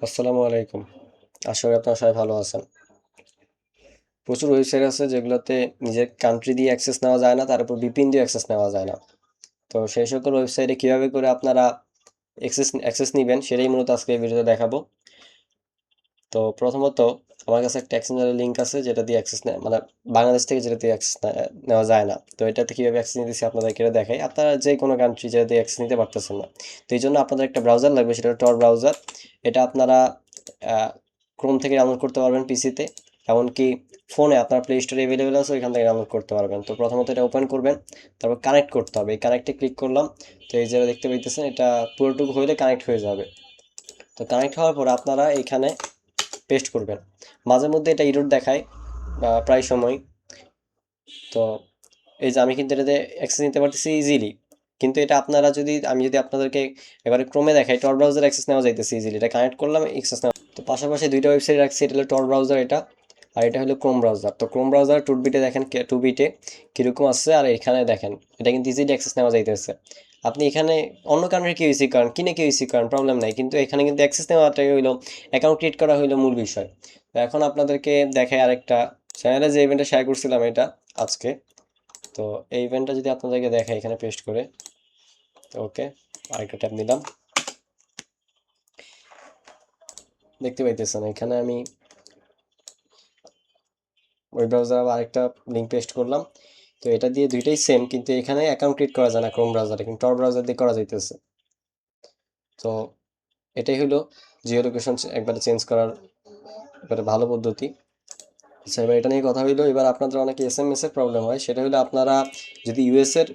আসসালামু আলাইকুম। আশা করি আপনারা সবাই ভালো আছেন। প্রচুর ওয়েবসাইট আছে যেগুলোতে নিজের কান্ট্রি দিয়ে অ্যাক্সেস নেওয়া যায় না, তার উপর VPN দিয়ে অ্যাক্সেস নেওয়া যায় না। তো সেই সকল ওয়েবসাইটে কিভাবে করে আপনারা অ্যাক্সেস নিবেন সেটাই মূলত আজকে এই ভিডিওতে দেখাবো। তো প্রথমত আমার কাছে একটা এক্সচেঞ্জারের লিঙ্ক আছে যেটা দিয়ে অ্যাক্সেস মানে বাংলাদেশ থেকে যেটা দিয়ে অ্যাক্সেস নেওয়া যায় না। তো এটাতে কীভাবে অ্যাক্সেস নিতেছি আপনাদেরকে এটা দেখাই। আপনারা যে কোনো কান্ট্রি যেটা দিয়ে অ্যাক্সেস নিতে পারতেছেন না, তো এই জন্য আপনাদের একটা ব্রাউজার লাগবে, সেটা টর ব্রাউজার। এটা আপনারা ক্রোম থেকে ডাউনলোড করতে পারবেন পিসিতে, এমনকি ফোনে আপনার প্লে স্টোরে অ্যাভেলেবেল আছে, ওইখান থেকে ডাউনলোড করতে পারবেন। তো প্রথমত এটা ওপেন করবেন, তারপর কানেক্ট করতে হবে। এই কানেক্টে ক্লিক করলাম। তো এই যেটা দেখতে পাইতেছেন এটা পুরোটুকু হইলে কানেক্ট হয়ে যাবে। তো কানেক্ট হওয়ার পর আপনারা এখানে পেস্ট করবেন। মাঝে মধ্যে এটা এরর দেখায় প্রায় সময়। তো এই যে আমি কিন্তু এটাতে অ্যাক্সেস নিতে পারতেছি ইজিলি, কিন্তু এটা আপনারা আমি যদি আপনাদেরকে এবারে ক্রোমে দেখাই, টর ব্রাউজার অ্যাক্সেস নেওয়া যাইতেছে ইজিলি। এটা কানেক্ট করলাম, অ্যাক্সেস নেওয়া। তো পাশাপাশি দুইটা ওয়েবসাইট রাখছি, এটা হলো টর ব্রাউজার এটা, আর এটা হলো ক্রোম ব্রাউজার। তো ক্রোম ব্রাউজার টুবিটে দেখেন, টুবিটে কীরকম আসছে, আর এখানে দেখেন এটা কিন্তু ইজিলি অ্যাক্সেস নেওয়া যাইতেছে। আপনি এখানে অন্য কান্ট্রির কেউসি করেন, কিনে কেউসি করেন, প্রবলেম নাই, কিন্তু এখানে কিন্তু অ্যাক্সেস নেওয়াটাই হইলো, অ্যাকাউন্ট ক্রিয়েট করা হইলো মূল বিষয়। তো এখন আপনাদেরকে দেখাই আরেকটা চ্যানেলে যে ইভেন্টটা শেয়ার করছিলাম এটা আজকে। তো এই ইভেন্টটা যদি আপনাদেরকে দেখাই এখানে পেস্ট করে, তো ওকে, আরেকটা ট্যাব নিলাম। দেখতে পাইতেছেন এখানে আমি ওয়েব ব্রাউজার আরেকটা লিঙ্ক পেস্ট করলাম। তো এটা দিয়ে দুইটাই সেম, কিন্তু এখানে অ্যাকাউন্ট ক্রিয়েট করা যায় না ক্রোম ব্রাউজারে, কিন্তু টর ব্রাউজার দিয়ে করা যাইতেছে। তো এটাই হলো জিও লোকেশন একবারে চেঞ্জ করার একবারে ভালো পদ্ধতি। আচ্ছা, এবার এটা নিয়ে কথা হইলো। এবার আপনাদের অনেকে SMS এর প্রবলেম হয়, সেটা হলো আপনারা যদি US এর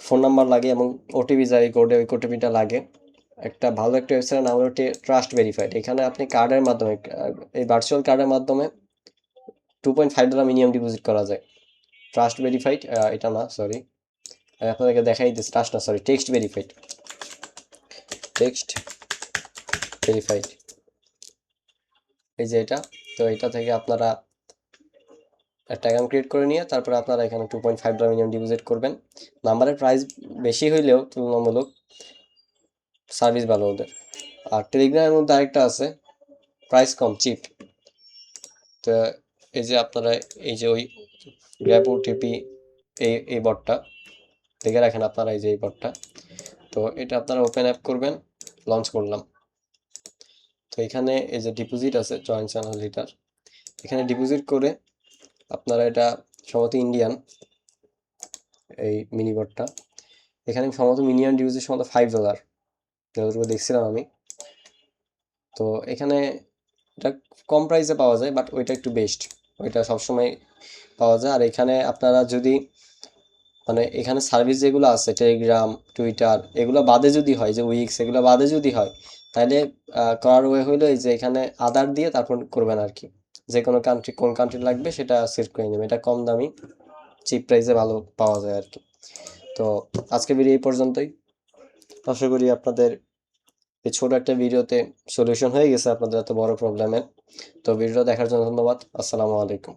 ফোন নাম্বার লাগে এবং ওটিপি যায় কোডে, ওই ওটিপিটা লাগে। একটা ভালো একটা ওয়েবসাইটের নাম হলো ট্রাস্ট ভেরিফাইড। এখানে আপনি কার্ডের মাধ্যমে, এই ভার্চুয়াল কার্ডের মাধ্যমে $2.5 মিনিমাম ডিপোজিট করা যায়। ট্রাস্ট ভেরিফাইড, এটা না, সরি, আপনাদেরকে দেখাই দিচ্ছি। ট্রাস্ট না, sorry, text verified. Text verified, এই যে এটা। তো এটা থেকে আপনারা একটা অ্যাকাউন্ট ক্রিয়েট করে নিয়ে তারপরে আপনারা এখানে $2.5 মিনিমাম ডিপোজিট করবেন। নাম্বারের প্রাইস বেশি হইলেও তুলনামূলক সার্ভিস ভালো ওদের। আর টেলিগ্রামের মধ্যে আরেকটা আছে, প্রাইস কম, চিপ। তো এই যে আপনারা এই যে ওই গ্র্যাব ওটিপি, এই বটটা দেখে রাখেন আপনারা, এই যে এই বটটা। তো এটা আপনারা ওপেন অ্যাপ করবেন, লঞ্চ করলাম। তো এখানে এই যে ডিপোজিট আছে, জয়েন্ট চ্যানেল লিডার, এখানে ডিপোজিট করে আপনারা এটা সম্ভবত ইন্ডিয়ান এই মিনি বটটা, এখানে সম্ভবত মিনিমাম ডিপোজিট সম্ভবত $5 যতটুকু দেখছিলাম আমি। তো এখানে এটা কম প্রাইসে পাওয়া যায়, বাট ওইটা একটু বেস্ট, ওইটা সবসময় পাওয়া যায়। আর এখানে আপনারা যদি মানে এখানে সার্ভিস যেগুলো আছে টেলিগ্রাম, টুইটার, এগুলো বাদে যদি হয়, যে উইক্স, এগুলো বাদে যদি হয়, তাহলে করার ওয়ে হইলো এই যে এখানে আদার দিয়ে তারপর করবেন আর কি। যে কোনো কান্ট্রি, কোন কান্ট্রি লাগবে সেটা সিলেক্ট করে নেবেন। এটা কম দামি, চিপ প্রাইসে ভালো পাওয়া যায় আর কি। তো আজকে ভিডিও এই পর্যন্তই। আশা করি আপনাদের এই ছোট একটা ভিডিওতে সলিউশন হয়ে গেছে আপনাদের এত বড় প্রবলেমের। তো ভিডিওটা দেখার জন্য ধন্যবাদ। আসসালামু আলাইকুম।